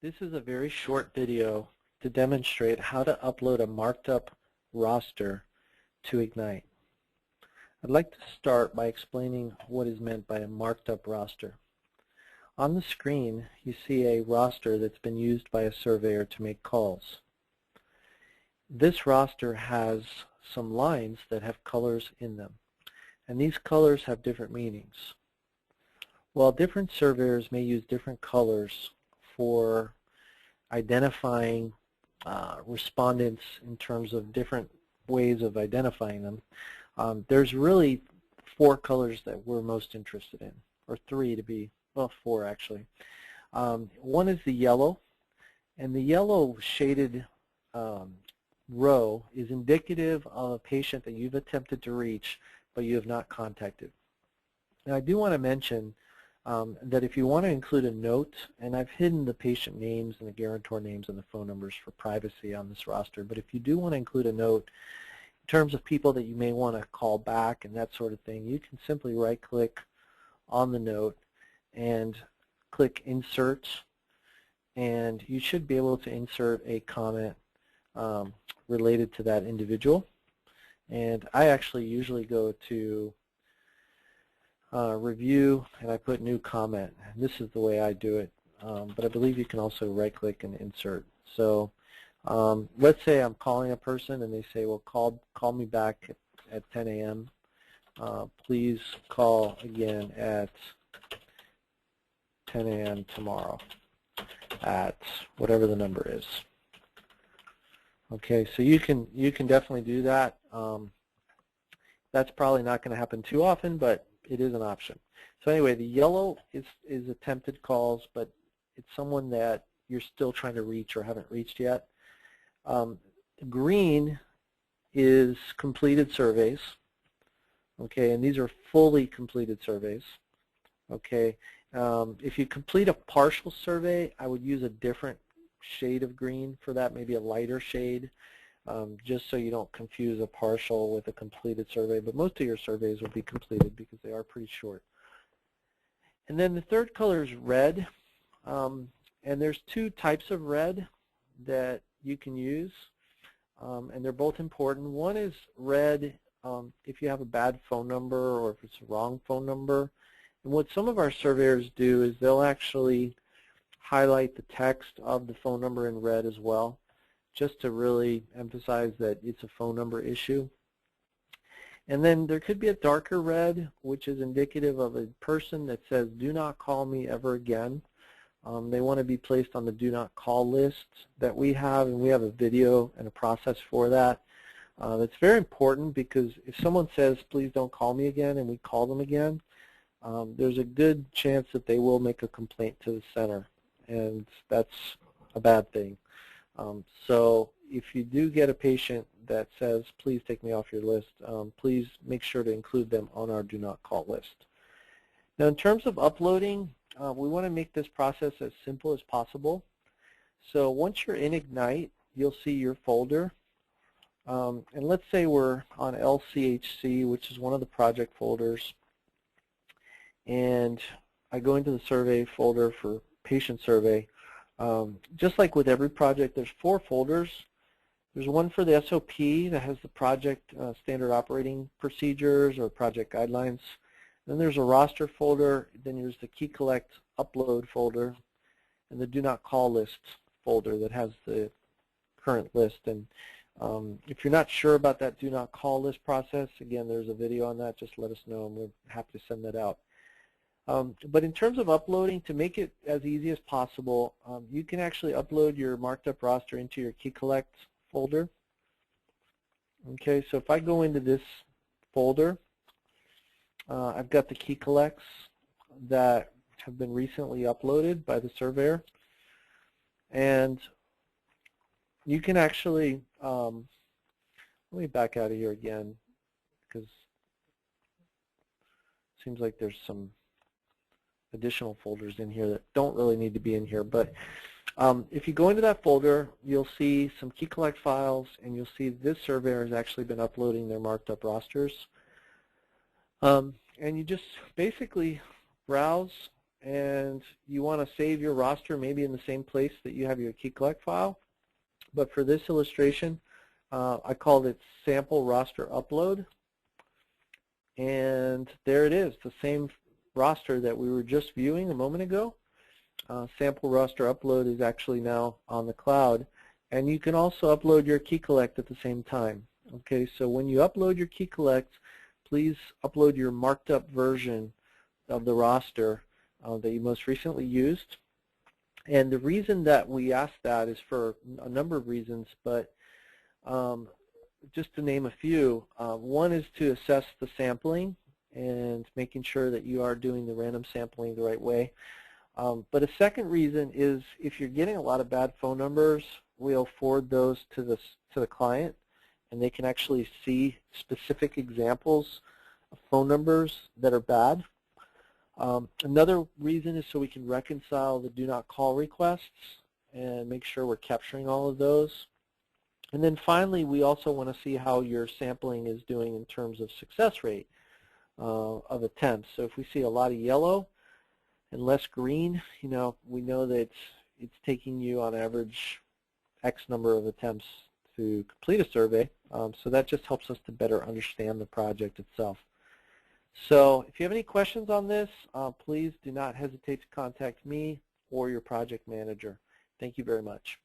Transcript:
This is a very short video to demonstrate how to upload a marked up roster to Ignite. I'd like to start by explaining what is meant by a marked up roster. On the screen you see a roster that's been used by a surveyor to make calls. This roster has some lines that have colors in them, and these colors have different meanings. While different surveyors may use different colors for identifying respondents in terms of different ways of identifying them, there's really four colors that we're most interested in, or three to be, well, four actually. One is the yellow, and the yellow shaded row is indicative of a patient that you've attempted to reach but you have not contacted. Now I do want to mention that if you want to include a note, and I've hidden the patient names and the guarantor names and the phone numbers for privacy on this roster, but if you do want to include a note in terms of people that you may want to call back and that sort of thing, you can simply right-click on the note and click Insert, and you should be able to insert a comment related to that individual. And I actually usually go to review, and I put new comment. And this is the way I do it, but I believe you can also right-click and insert. So let's say I'm calling a person and they say, well, call me back at 10 a.m. Please call again at 10 a.m. tomorrow at whatever the number is. Okay, so you can definitely do that. That's probably not going to happen too often, but it is an option. So anyway, the yellow is attempted calls, but it's someone that you're still trying to reach or haven't reached yet. Green is completed surveys. Okay, and these are fully completed surveys. Okay, if you complete a partial survey, I would use a different shade of green for that, maybe a lighter shade, just so you don't confuse a partial with a completed survey. But most of your surveys will be completed because they are pretty short. And then the third color is red, and there's two types of red that you can use, and they're both important. One is red if you have a bad phone number or if it's a wrong phone number. And what some of our surveyors do is they'll actually highlight the text of the phone number in red as well, just to really emphasize that it's a phone number issue. And then there could be a darker red, which is indicative of a person that says, do not call me ever again. They want to be placed on the do not call list that we have, and we have a video and a process for that. That's very important, because if someone says, please don't call me again, and we call them again, there's a good chance that they will make a complaint to the center, and that's a bad thing. So if you do get a patient that says, please take me off your list, please make sure to include them on our do not call list. Now in terms of uploading, we want to make this process as simple as possible. So once you're in Ignite, you'll see your folder. And let's say we're on LCHC, which is one of the project folders. And I go into the survey folder for patient survey. Just like with every project, there's four folders. There's one for the SOP that has the project standard operating procedures or project guidelines. Then there's a roster folder. Then there's the key collect upload folder, and the do not call list folder that has the current list. And if you're not sure about that do not call list process, again, there's a video on that. Just let us know, and we're happy to send that out. But in terms of uploading, to make it as easy as possible, you can actually upload your marked up roster into your key collect folder. Okay, so if I go into this folder, I've got the key collects that have been recently uploaded by the surveyor, and you can actually, let me back out of here again, because it seems like there's some additional folders in here that don't really need to be in here. But if you go into that folder, you'll see some key collect files, and you'll see this surveyor has actually been uploading their marked up rosters. And you just basically browse and you want to save your roster maybe in the same place that you have your KeyCollect file. But for this illustration, I called it sample roster upload. And there it is, the same roster that we were just viewing a moment ago. Sample roster upload is actually now on the cloud. And you can also upload your KeyCollect at the same time. Okay, so when you upload your KeyCollect, please upload your marked up version of the roster that you most recently used. And the reason that we ask that is for a number of reasons, but just to name a few, one is to assess the sampling and making sure that you are doing the random sampling the right way. But a second reason is if you're getting a lot of bad phone numbers, we'll forward those to the client, and they can actually see specific examples of phone numbers that are bad. Another reason is so we can reconcile the do not call requests and make sure we're capturing all of those. And then finally, we also want to see how your sampling is doing in terms of success rate of attempts. So if we see a lot of yellow and less green, we know that it's taking you on average X number of attempts to complete a survey. So that just helps us to better understand the project itself. So if you have any questions on this, please do not hesitate to contact me or your project manager. Thank you very much.